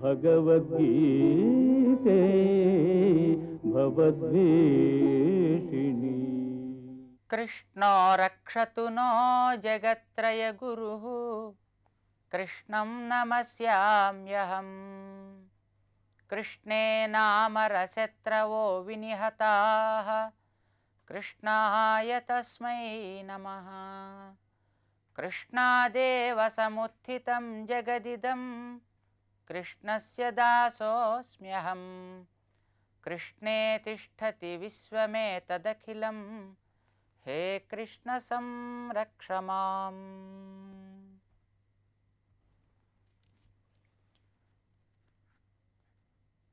భగవద్గీతే భవద్వేషిణి. కృష్ణో రక్షతు no జగత్రయ గురుః కృష్ణం నమస్యామ్యహం. కృష్ణే నామరశత్రవో వినిహతాః కృష్ణాయ తస్మై నమః. కృష్ణాదేవ సముత్థితం జగదిదం కృష్ణస్య దాసోస్మ్యహం. కృష్ణే తిష్టతి విశ్వమేతదఖిలం హే కృష్ణ సంరక్ష మాం.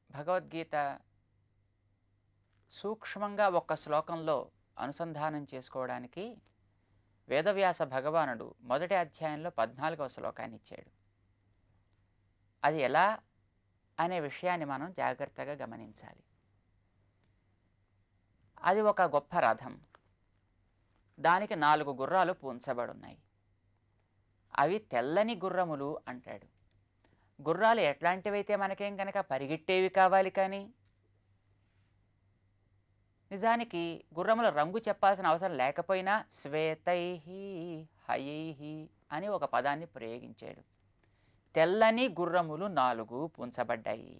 భగవద్గీత సూక్ష్మంగా ఒక్క శ్లోకంలో అనుసంధానం చేసుకోవడానికి వేదవ్యాస భగవానుడు మొదటి అధ్యాయంలో 14వ శ్లోకాన్ని ఇచ్చాడు. అది ఎలా అనే విషయాన్ని మనం జాగ్రత్తగా గమనించాలి. అది ఒక గొప్ప రథం. దానికి 4 గుర్రాలు పూంచబడున్నాయి. అవి తెల్లని గుర్రములు అంటాడు. గుర్రాలు ఎట్లాంటివైతే మనకేం కనుక పరిగెట్టేవి కావాలి, కానీ నిజానికి గుర్రముల రంగు చెప్పాల్సిన అవసరం లేకపోయినా శ్వేతైహి హయైహి అని ఒక పదాన్ని ప్రయోగించాడు. తెల్లని గుర్రములు 4 పూంచబడ్డాయి.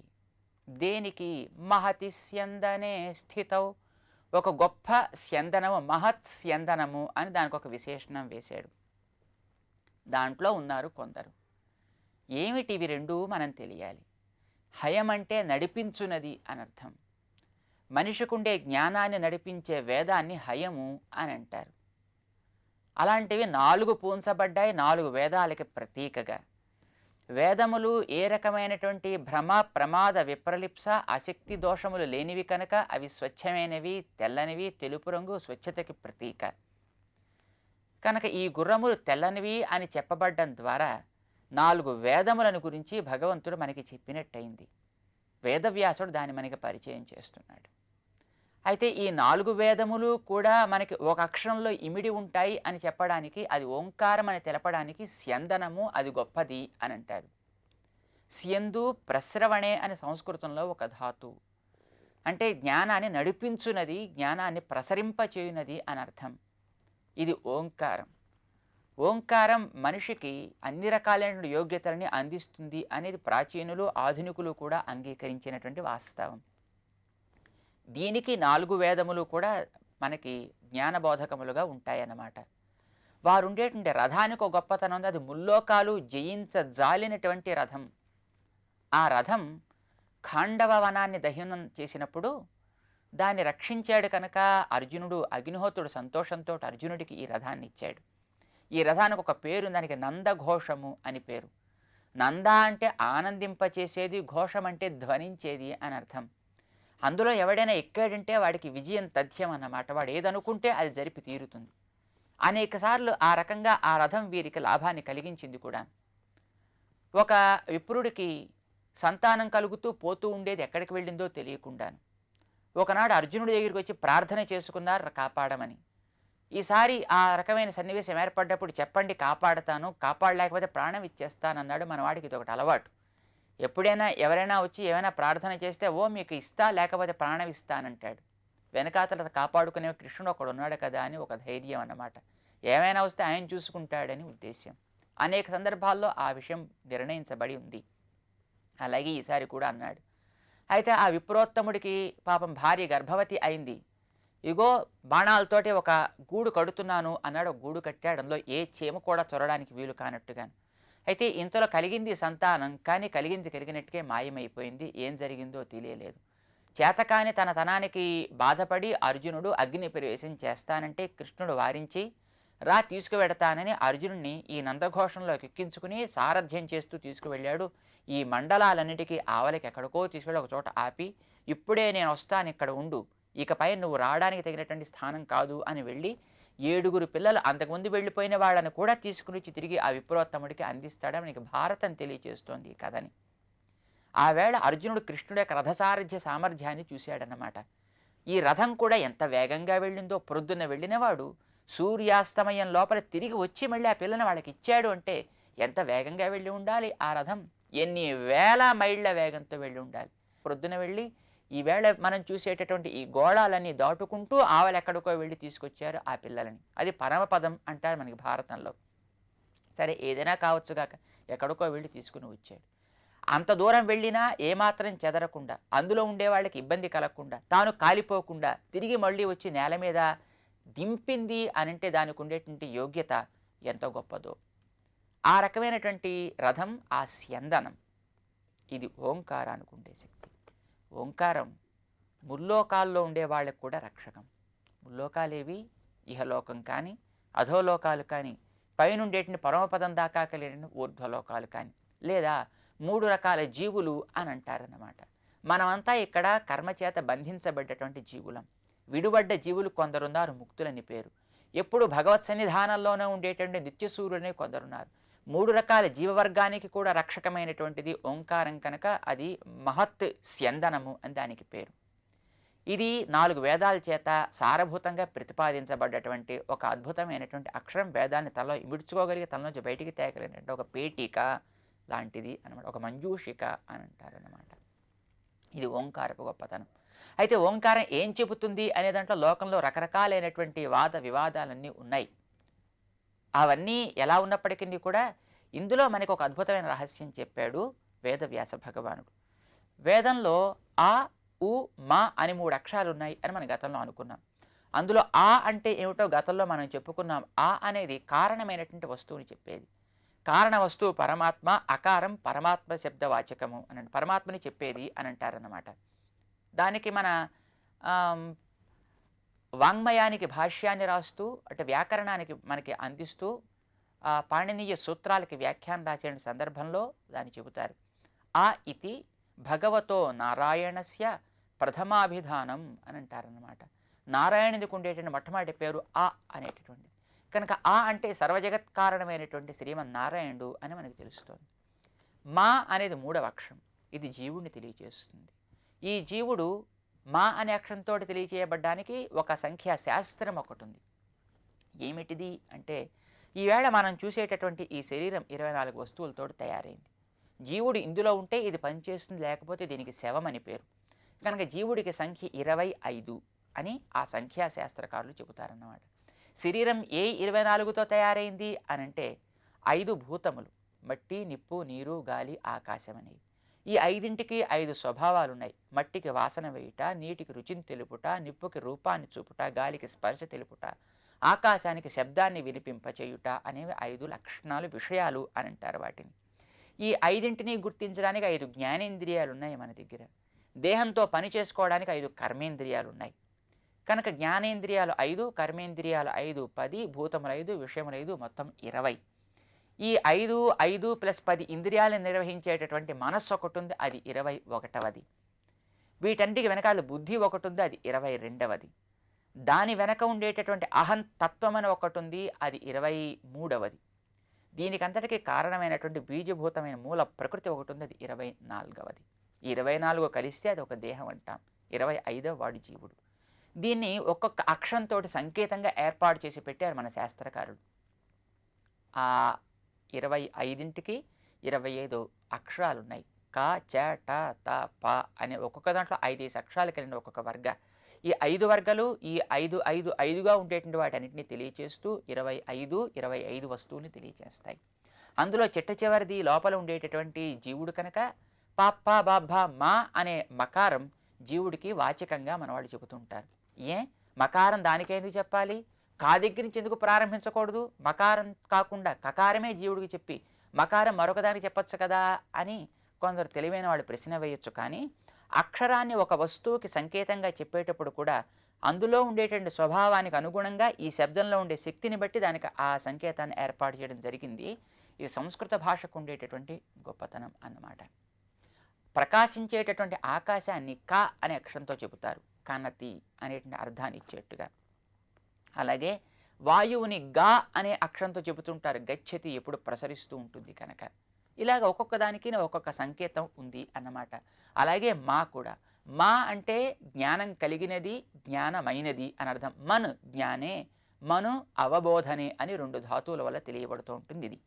దేనికి? మహతి స్యందనే స్థితౌ, ఒక గొప్ప స్యందనము, మహత్ స్యందనము అని దానికి ఒక విశేషణం వేశాడు. దాంట్లో ఉన్నారు కొందరు. ఏమిటి ఇవి రెండూ మనం తెలియాలి. హయం అంటే నడిపించునది అనర్థం. మనిషికుండే జ్ఞానాన్ని నడిపించే వేదాన్ని హయము అని అంటారు. అలాంటివి 4 పూంచబడ్డాయి, 4 వేదాలకి ప్రతీకగా. వేదములు ఏ రకమైనటువంటి భ్రమ ప్రమాద విప్రలిప్స అశక్తి దోషములు లేనివి కనుక అవి స్వచ్ఛమైనవి, తెల్లనివి, తెలుపు రంగు స్వచ్ఛతకి ప్రతీక కనుక ఈ గుర్రములు తెల్లనివి అని చెప్పబడ్డం ద్వారా 4 వేదములను గురించి భగవంతుడు మనకి చెప్పినట్టయింది. వేదవ్యాసుడు దాన్ని మనకి పరిచయం చేస్తున్నాడు. అయితే ఈ 4 వేదములు కూడా మనకి ఒక అక్షరంలో ఇమిడి ఉంటాయి అని చెప్పడానికి, అది ఓంకారం అని తెలపడానికి స్యందనము అది గొప్పది అని అంటారు. స్యందు ప్రస్రవణే అని సంస్కృతంలో ఒక ధాతు. అంటే జ్ఞానాన్ని నడిపించునది, జ్ఞానాన్ని ప్రసరింపచేయునది అని అర్థం. ఇది ఓంకారం. ఓంకారం మనిషికి అన్ని రకాలైన యోగ్యతల్ని అందిస్తుంది అనేది ప్రాచీనులు ఆధునికులు కూడా అంగీకరించినటువంటి వాస్తవం. దీనికి 4 వేదములు కూడా మనకి జ్ఞానబోధకములుగా ఉంటాయన్నమాట. వారు ఉండేటువంటి రథానికి ఒక గొప్పతనం ఉంది. అది ముల్లోకాలు జయించజాలినటువంటి రథం. ఆ రథం ఖాండవ వనాన్ని దహనం చేసినప్పుడు దాన్ని రక్షించాడు కనుక అర్జునుడు, అగ్నిహోత్రుడు సంతోషంతో అర్జునుడికి ఈ రథాన్ని ఇచ్చాడు. ఈ రథానికి ఒక పేరు, దానికి నందఘోషము అని పేరు. నంద అంటే ఆనందింపచేసేది, ఘోషం అంటే ధ్వనించేది అని అర్థం. అందులో ఎవడైనా ఎక్కాడంటే వాడికి విజయం తథ్యం అన్నమాట. వాడు ఏదనుకుంటే అది జరిపి తీరుతుంది. అనేక సార్లు ఆ రకంగా ఆ రథం వీరికి లాభాన్ని కలిగించింది కూడా. ఒక విప్రుడికి సంతానం కలుగుతూ పోతూ ఉండేది, ఎక్కడికి వెళ్ళిందో తెలియకుండాను. ఒకనాడు అర్జునుడి దగ్గరికి వచ్చి ప్రార్థన చేసుకున్నారు కాపాడమని. ఈసారి ఆ రకమైన సన్నివేశం ఏర్పడ్డప్పుడు చెప్పండి కాపాడతాను, కాపాడలేకపోతే ప్రాణం ఇచ్చేస్తానన్నాడు. మన వాడికి ఇది ఒకటి అలవాటు. ఎప్పుడైనా ఎవరైనా వచ్చి ఏమైనా ప్రార్థన చేస్తే ఓ మీకు ఇస్తా లేకపోతే ప్రాణం ఇస్తానంటాడు. వెనకాతల కాపాడుకునే కృష్ణుడు ఒకడు ఉన్నాడు కదా అని ఒక ధైర్యం అన్నమాట. ఏమైనా వస్తే ఆయన చూసుకుంటాడని ఉద్దేశ్యం. అనేక సందర్భాల్లో ఆ విషయం నిర్ణయించబడి ఉంది. అలాగే ఈసారి కూడా అన్నాడు. అయితే ఆ విప్రోత్తముడికి పాపం భార్య గర్భవతి అయింది. ఇగో బాణాలతోటి ఒక గూడు కడుతున్నాను అన్నాడు. ఒక గూడు కట్టాడు. అందులో ఏ చీమ కూడా చొరడానికి వీలు కానట్టుగాను. అయితే ఇంతలో కలిగింది సంతానం, కానీ కలిగినట్టుగా మాయమైపోయింది. ఏం జరిగిందో తెలియలేదు. చేతకాని తన తనానికి బాధపడి అర్జునుడు అగ్ని ప్రవేశం చేస్తానంటే కృష్ణుడు వారించి రా తీసుకువెడతానని అర్జునుడిని ఈ నందఘోషంలోకి ఎక్కించుకుని సారథ్యం చేస్తూ తీసుకువెళ్ళాడు. ఈ మండలాలన్నిటికీ ఆవలికి ఎక్కడికో తీసుకెళ్ళి ఒక చోట ఆపి, ఇప్పుడే నేను వస్తాను, ఇక్కడ ఉండు, ఇకపై నువ్వు రావడానికి తగినటువంటి స్థానం కాదు అని వెళ్ళి 7 పిల్లలు అంతకుముందు వెళ్ళిపోయిన వాళ్ళని కూడా తీసుకుని వచ్చి తిరిగి ఆ విప్రోత్తముడికి అందిస్తాడని మనకి భారతం తెలియజేస్తోంది ఈ కథని. ఆ వేళ అర్జునుడు కృష్ణుడి యొక్క రథసారథ్య సామర్థ్యాన్ని చూశాడన్నమాట. ఈ రథం కూడా ఎంత వేగంగా వెళ్ళిందో, ప్రొద్దున వెళ్ళినవాడు సూర్యాస్తమయం లోపల తిరిగి వచ్చి మళ్ళీ ఆ పిల్లని వాళ్ళకి ఇచ్చాడు అంటే ఎంత వేగంగా వెళ్ళి ఉండాలి ఆ రథం. ఎన్ని వేల మైళ్ళ వేగంతో వెళ్ళి ఉండాలి. ప్రొద్దున వెళ్ళి ఈవేళ మనం చూసేటటువంటి ఈ గోళాలన్నీ దాటుకుంటూ ఆవలు ఎక్కడికో వెళ్ళి తీసుకొచ్చారు ఆ పిల్లలని. అది పరమపదం అంటారు మనకి భారతంలో. సరే ఏదైనా కావచ్చుగాక, ఎక్కడికో వెళ్ళి తీసుకుని వచ్చాడు. అంత దూరం వెళ్ళినా ఏమాత్రం చెదరకుండా, అందులో ఉండే వాళ్ళకి ఇబ్బంది కలగకుండా, తాను కాలిపోకుండా తిరిగి మళ్ళీ వచ్చి నేల మీద దింపింది అనంటే దానికి ఉండేటువంటి యోగ్యత ఎంతో గొప్పదో. ఆ రకమైనటువంటి రథం ఆ స్యందనం. ఇది ఓంకారానికి ఉండే శక్తి. ఓంకారం ముల్లోకాల్లో ఉండే వాళ్ళకు కూడా రక్షకం. ముల్లోకాలేవి ఇహలోకం కానీ, అధోలోకాలు కానీ, పైనుండేటిని పరమపదం దాకా కలిగిన ఊర్ధ్వలోకాలు కానీ, లేదా 3 రకాల జీవులు అని అంటారన్నమాట. మనమంతా ఇక్కడ కర్మచేత బంధించబడ్డటువంటి జీవులం. విడుబడ్డ జీవులు కొందరున్నారు, ముక్తులని పేరు. ఎప్పుడు భగవత్ సన్నిధానంలోనే ఉండేటువంటి నిత్యసూరులనే కొందరున్నారు. 3 రకాల జీవవర్గానికి కూడా రక్షకమైనటువంటిది ఓంకారం కనుక అది మహత్ స్యందనము అని దానికి పేరు. ఇది 4 వేదాల చేత సారభూతంగా ప్రతిపాదించబడ్డటువంటి ఒక అద్భుతమైనటువంటి అక్షరం. వేదాన్ని తలలో ఇమిడ్చుకోగలిగి తలలోంచి బయటికి తేగలిగినటువంటి ఒక పేటిక లాంటిది అనమాట. ఒక మంజూషిక అని అంటారనమాట. ఇది ఓంకారపు గొప్పతనం. అయితే ఓంకారం ఏం చెబుతుంది అనే దాంట్లో లోకంలో రకరకాలైనటువంటి వాద వివాదాలన్నీ ఉన్నాయి. అవన్నీ ఎలా ఉన్నప్పటికీ కూడా ఇందులో మనకు ఒక అద్భుతమైన రహస్యం చెప్పాడు వేదవ్యాస భగవానుడు. వేదంలో ఆ, ఉ, మా అని 3 అక్షరాలు ఉన్నాయి అని మనం గతంలో అనుకున్నాం. అందులో ఆ అంటే ఏమిటో గతంలో మనం చెప్పుకున్నాం. ఆ అనేది కారణమైనటువంటి వస్తువుని చెప్పేది. కారణ వస్తువు పరమాత్మ, అకారం పరమాత్మ శబ్దవాచకము అని పరమాత్మని చెప్పేది అని అంటారన్నమాట. దానికి మన వాంగ్మయానికి భాష్యాన్ని రాస్తూ అంటే వ్యాకరణానికి మనకి అందిస్తూ పాణినీయ సూత్రాలకి వ్యాఖ్యానం రాసే సందర్భంలో దాన్ని చెబుతారు. ఆ ఇతి భగవతో నారాయణస్య ప్రథమాభిధానం అని అంటారన్నమాట. నారాయణుడికి ఉండేటువంటి మొట్టమొదటి పేరు ఆ అనేటటువంటి కనుక ఆ అంటే సర్వజగత్ కారణమైనటువంటి శ్రీమన్నారాయణుడు అని మనకు తెలుస్తుంది. మా అనేది 3వ అక్షరం. ఇది జీవుడిని తెలియచేస్తుంది. ఈ జీవుడు మా అనే అక్షరంతో తెలియచేయబడ్డానికి ఒక సంఖ్యా శాస్త్రం ఒకటి ఉంది. ఏమిటిది అంటే ఈవేళ మనం చూసేటటువంటి ఈ శరీరం 24 వస్తువులతో తయారైంది. జీవుడు ఇందులో ఉంటే ఇది పనిచేస్తుంది, లేకపోతే దీనికి శవం అని పేరు. కనుక జీవుడికి సంఖ్య 25 అని ఆ సంఖ్యాశాస్త్రకారులు చెబుతారన్నమాట. శరీరం ఏ 24తో తయారైంది అనంటే 5 భూతములు, మట్టి, నిప్పు, నీరు, గాలి, ఆకాశం అనేవి. ఈ 5ంటికి 5 స్వభావాలు ఉన్నాయి. మట్టికి వాసన వేయుట, నీటికి రుచిని తెలుపుట, నిప్పుకి రూపాన్ని చూపుట, గాలికి స్పర్శ తెలుపుట, ఆకాశానికి శబ్దాన్ని వినిపింపచేయుట అనేవి 5 లక్షణాలు, విషయాలు అని అంటారు వాటిని. ఈ 5ంటిని గుర్తించడానికి 5 జ్ఞానేంద్రియాలు ఉన్నాయి మన దగ్గర. దేహంతో పని చేసుకోవడానికి 5 కర్మేంద్రియాలు ఉన్నాయి. కనుక జ్ఞానేంద్రియాలు 5, కర్మేంద్రియాలు 5, 10, భూతములు 5, విషయములు 5, మొత్తం 20. ఈ 5, 5 + 10 ఇంద్రియాలను నిర్వహించేటటువంటి మనస్సు ఒకటి ఉంది, అది 21వది. వీటన్నిటికి వెనకాల బుద్ధి ఒకటి ఉంది, అది 22వది. దాని వెనక ఉండేటటువంటి అహం తత్వం అని ఒకటి ఉంది, అది 23వది. దీనికంతటికీ కారణమైనటువంటి బీజభూతమైన మూల ప్రకృతి ఒకటి ఉంది, అది 24వది. ఈ 24 కలిస్తే అది ఒక దేహం అంటాం. 25వ వాడు జీవుడు. దీన్ని ఒక్కొక్క అక్షరంతో సంకేతంగా ఏర్పాటు చేసి పెట్టారు మన శాస్త్రకారులు. ఆ 25ంటికి 25 అక్షరాలు ఉన్నాయి. క, చ, ట, త, ప అనే ఒక్కొక్క దాంట్లో 5 అక్షరాలు కలిగిన ఒక్కొక్క వర్గ. ఈ 5 వర్గాలు ఈ 5గా ఉండేటువంటి వాటన్నింటినీ తెలియచేస్తూ 25 వస్తువుని తెలియచేస్తాయి. అందులో చిట్ట చివరిది లోపల ఉండేటటువంటి జీవుడు కనుక పాప్ప బాబ్బ మా అనే మకారం జీవుడికి వాచకంగా మనవాళ్ళు చెబుతుంటారు. మకారం దానికే ఎందుకు చెప్పాలి? కా దగ్గర నుంచి ఎందుకు ప్రారంభించకూడదు? మకారం కాకుండా కకారమే జీవుడికి చెప్పి మకారం మరొకదానికి చెప్పచ్చు కదా అని కొందరు తెలివైన వాళ్ళు ప్రశ్న వేయొచ్చు. కానీ అక్షరాన్ని ఒక వస్తువుకి సంకేతంగా చెప్పేటప్పుడు కూడా అందులో ఉండేటువంటి స్వభావానికి అనుగుణంగా ఈ శబ్దంలో ఉండే శక్తిని బట్టి దానికి ఆ సంకేతాన్ని ఏర్పాటు చేయడం జరిగింది. ఇది సంస్కృత భాషకు ఉండేటటువంటి గొప్పతనం అన్నమాట. ప్రకాశించేటటువంటి ఆకాశాన్ని క అనే అక్షరంతో చెబుతారు, కనతి అనేటువంటి అర్థాన్ని ఇచ్చేట్టుగా. అలాగే వాయువుని గా అనే అక్షరంతో చెబుతుంటారు, గచ్చతి ఎప్పుడు ప్రసరిస్తూ ఉంటుంది కనుక. ఇలాగ ఒక్కొక్క దానికి ఒక్కొక్క సంకేతం ఉంది అన్నమాట. అలాగే మా కూడా, మా అంటే జ్ఞానం కలిగినది, జ్ఞానమైనది అని అర్థం. మన్ జ్ఞానే, మను అవబోధనే అని 2 ధాతువుల వల్ల తెలియబడుతూ ఉంటుంది.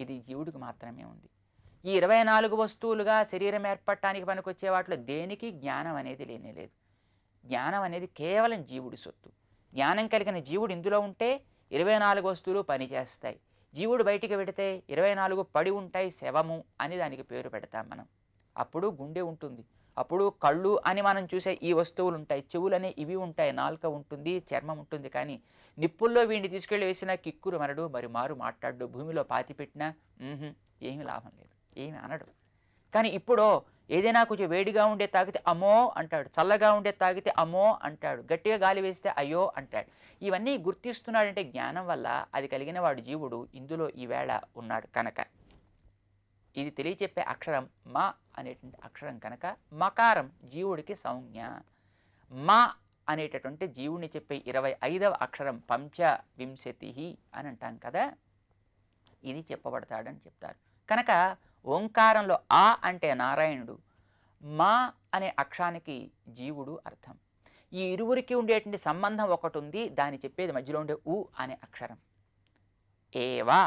ఇది జీవుడికి మాత్రమే ఉంది. ఈ 24 వస్తువులుగా శరీరం ఏర్పడటానికి పనికొచ్చే వాటిలో దేనికి జ్ఞానం అనేది లేనేలేదు. జ్ఞానం అనేది కేవలం జీవుడి సొత్తు. జ్ఞానం కలిగిన జీవుడు ఇందులో ఉంటే 24 వస్తువులు పనిచేస్తాయి. జీవుడు బయటికి పెడితే 24 పడి ఉంటాయి, శవము అని దానికి పేరు పెడతాం మనం. అప్పుడు గుండె ఉంటుంది, అప్పుడు కళ్ళు అని మనం చూసే ఈ వస్తువులు ఉంటాయి, చెవులనే ఇవి ఉంటాయి, నాలుక ఉంటుంది, చర్మం ఉంటుంది. కానీ నిప్పుల్లో వీడిని తీసుకెళ్ళి వేసిన కిక్కురు మనడు, మరి మారు మాట్లాడు, భూమిలో పాతి పెట్టినా ఏమీ లాభం లేదు, ఏమి అనడు. కానీ ఇప్పుడు ఏదైనా కొంచెం వేడిగా ఉండే తాగితే అమ్మో అంటాడు, చల్లగా ఉండే తాగితే అమ్మో అంటాడు, గట్టిగా గాలి వేస్తే అయ్యో అంటాడు. ఇవన్నీ గుర్తిస్తున్నాడంటే జ్ఞానం వల్ల అది కలిగిన వాడు జీవుడు ఇందులో ఈవేళ ఉన్నాడు కనుక. ఇది తెలియచెప్పే అక్షరం మా అనేటువంటి అక్షరం కనుక మకారం జీవుడికి సంజ్ఞ. మా అనేటటువంటి జీవుడిని చెప్పే 25వ అక్షరం పంచవింశతి అని అంటాం కదా, ఇది చెప్పబడతాడని చెప్తారు. కనుక ఓంకారంలో ఆ అంటే నారాయణుడు, మా అనే అక్షరానికి జీవుడు అర్థం. ఈ ఇరువురికి ఉండేటువంటి సంబంధం ఒకటి ఉంది, దాన్ని చెప్పేది మధ్యలో ఉండే ఉ అనే అక్షరం. ఏవా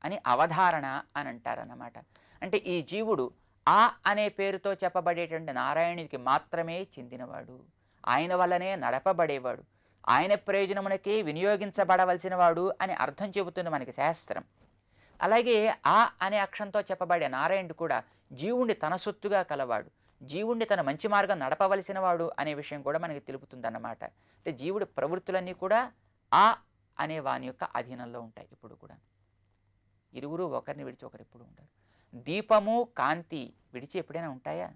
అని అవధారణ అని అంటారన్నమాట. అంటే ఈ జీవుడు ఆ అనే పేరుతో చెప్పబడేటువంటి నారాయణుడికి మాత్రమే చెందినవాడు, ఆయన వల్లనే నడపబడేవాడు, ఆయన ప్రయోజనమునకే వినియోగించబడవలసిన వాడు అని అర్థం చెబుతుంది మనకి శాస్త్రం. అలాగే ఆ అనే అక్షరంతో చెప్పబడే నారాయణుడు కూడా జీవుణ్ణి తన సొత్తుగా కలవాడు, జీవుణ్ణి తన మంచి మార్గం నడపవలసిన వాడు అనే విషయం కూడా మనకి తెలుపుతుందన్నమాట. అంటే జీవుడి ప్రవృత్తులన్నీ కూడా ఆ అనే వాని యొక్క అధీనంలో ఉంటాయి. ఇప్పుడు కూడా ఇరువురు ఒకరిని విడిచి ఒకరు ఎప్పుడు ఉంటారు. దీపము కాంతి విడిచి ఎప్పుడైనా ఉంటాయా?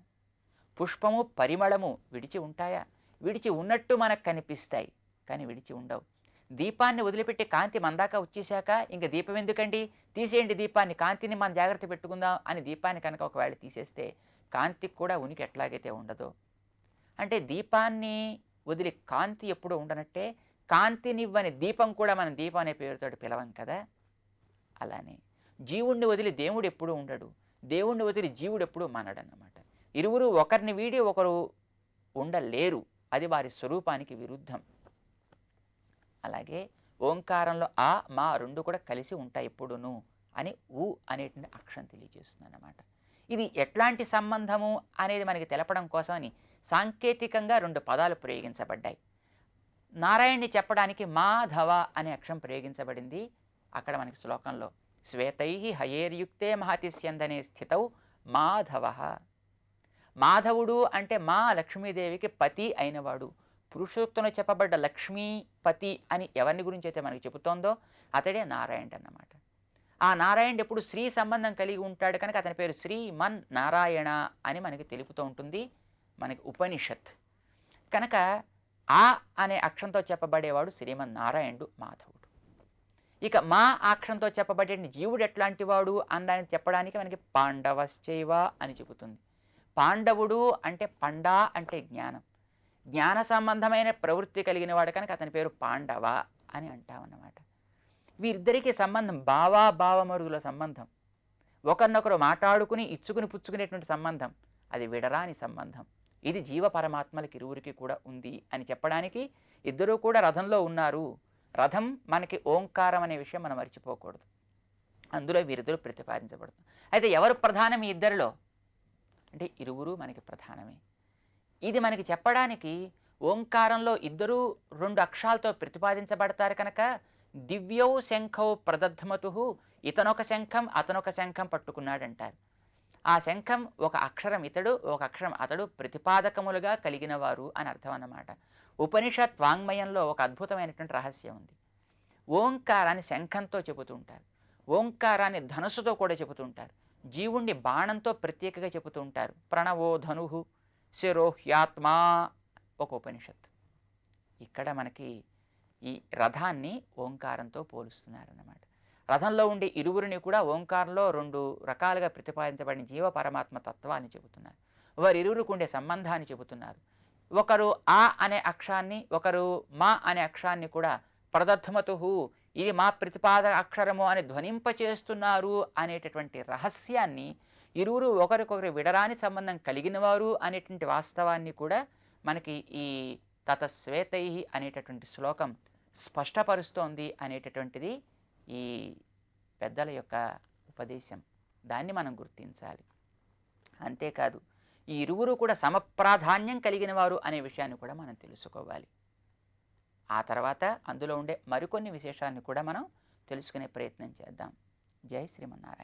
పుష్పము పరిమళము విడిచి ఉంటాయా? విడిచి ఉన్నట్టు మనకు కనిపిస్తాయి, కానీ విడిచి ఉండవు. దీపాన్ని వదిలిపెట్టి కాంతి మందాక వచ్చేసాక ఇంక దీపం ఎందుకండి, తీసేయండి దీపాన్ని, కాంతిని మనం జాగ్రత్త పెట్టుకుందాం అని దీపాన్ని కనుక ఒకవేళ తీసేస్తే కాంతికి కూడా ఉనికి ఎట్లాగైతే ఉండదో, అంటే దీపాన్ని వదిలి కాంతి ఎప్పుడూ ఉండనట్టే కాంతినివ్వని దీపం కూడా మనం దీపం అనే పేరుతో పిలవం కదా. అలానే జీవుణ్ణి వదిలి దేవుడు ఎప్పుడూ ఉండడు, దేవుణ్ణి వదిలి జీవుడు ఎప్పుడూ మనడన్నమాట. ఇరువురు ఒకరిని వీడి ఒకరు ఉండలేరు, అది వారి స్వరూపానికి విరుద్ధం. అలాగే ఓంకారంలో ఆ మా రెండు కూడా కలిసి ఉంటాయి ఎప్పుడును అని ఊ అనేటువంటి అక్షరం తెలియజేస్తుంది అన్నమాట. ఇది ఎట్లాంటి సంబంధము అనేది మనకి తెలపడం కోసమని సాంకేతికంగా 2 పదాలు ప్రయోగించబడ్డాయి. నారాయణ్ణి చెప్పడానికి మాధవ అనే అక్షరం ప్రయోగించబడింది అక్కడ మనకి శ్లోకంలో. శ్వేతై హయేర్యుక్తే మహతి స్యందనే స్థితౌ మాధవ. మాధవుడు అంటే మా లక్ష్మీదేవికి పతి అయినవాడు. పురుషోక్తంలో చెప్పబడ్డ లక్ష్మీపతి అని ఎవరిని గురించి అయితే మనకి చెబుతోందో అతడే నారాయణుడు అన్నమాట. ఆ నారాయణుడు ఎప్పుడు స్త్రీ సంబంధం కలిగి ఉంటాడు కనుక అతని పేరు శ్రీమన్ నారాయణ అని మనకి తెలుపుతూ ఉంటుంది మనకి ఉపనిషత్. కనుక ఆ అనే అక్షరంతో చెప్పబడేవాడు శ్రీమన్ నారాయణుడు మాధవుడు. ఇక మా అక్షరంతో చెప్పబడే జీవుడు ఎట్లాంటి వాడు అని చెప్పడానికి మనకి పాండవశ్చైవ అని చెబుతుంది. పాండవుడు అంటే పండా అంటే జ్ఞానం, జ్ఞాన సంబంధమైన ప్రవృత్తి కలిగిన వాడు కనుక అతని పేరు పాండవ అని అంటామన్నమాట. వీరిద్దరికీ సంబంధం భావమరుదుల సంబంధం, ఒకరినొకరు మాట్లాడుకుని ఇచ్చుకుని పుచ్చుకునేటువంటి సంబంధం, అది విడరాని సంబంధం. ఇది జీవ పరమాత్మలకి ఇరువురికి కూడా ఉంది అని చెప్పడానికి ఇద్దరూ కూడా రథంలో ఉన్నారు. రథం మనకి ఓంకారం అనే విషయం మనం మర్చిపోకూడదు, అందులో వీరిద్దరూ ప్రతిపాదించబడుతుంది. అయితే ఎవరు ప్రధానం ఈ ఇద్దరిలో అంటే ఇరువురు మనకి ప్రధానమే. ఇది మనకి చెప్పడానికి ఓంకారంలో ఇద్దరూ 2 అక్షరాలతో ప్రతిపాదించబడతారు కనుక దివ్యౌ శంఖౌ ప్రదధ్మతు, ఇతనొక శంఖం అతనొక శంఖం పట్టుకున్నాడంటారు. ఆ శంఖం ఒక అక్షరం ఇతడు ఒక అక్షరం అతడు ప్రతిపాదకములుగా కలిగిన వారు అని అర్థం అన్నమాట. ఉపనిషత్ వాంగ్మయంలో ఒక అద్భుతమైనటువంటి రహస్యం ఉంది. ఓంకారాన్ని శంఖంతో చెబుతూ ఉంటారు, ఓంకారాన్ని ధనుసుతో కూడా చెబుతూ ఉంటారు, జీవుణ్ణి బాణంతో ప్రత్యేకంగా చెబుతూ ఉంటారు. ప్రణవో ధనుః శిరోహ్యాత్మా ఒక ఉపనిషత్. ఇక్కడ మనకి ఈ రథాన్ని ఓంకారంతో పోలుస్తున్నారన్నమాట. రథంలో ఉండే ఇరువురిని కూడా ఓంకారంలో 2 రకాలుగా ప్రతిపాదించబడిన జీవ పరమాత్మ తత్వాన్ని చెబుతున్నారు. వారిరువురికి ఉండే సంబంధాన్ని చెబుతున్నారు. ఒకరు ఆ అనే అక్షరాన్ని ఒకరు మా అనే అక్షరాన్ని కూడా ప్రదధ్మతు, ఇది మా ప్రతిపాద అక్షరము అని ధ్వనింపచేస్తున్నారు అనేటటువంటి రహస్యాన్ని, ఇరువురు ఒకరికొకరు విడరాని సంబంధం కలిగిన వారు అనేటువంటి వాస్తవాన్ని కూడా మనకి ఈ తతశ్వేతై అనేటటువంటి శ్లోకం స్పష్టపరుస్తోంది అనేటటువంటిది ఈ పెద్దల యొక్క ఉపదేశం. దాన్ని మనం గుర్తించాలి. అంతేకాదు ఈ ఇరువురు కూడా సమప్రాధాన్యం కలిగిన వారు అనే విషయాన్ని కూడా మనం తెలుసుకోవాలి. ఆ తర్వాత అందులో ఉండే మరికొన్ని విశేషాలను కూడా మనం తెలుసుకునే ప్రయత్నం చేద్దాం. జై శ్రీమన్నారాయణ.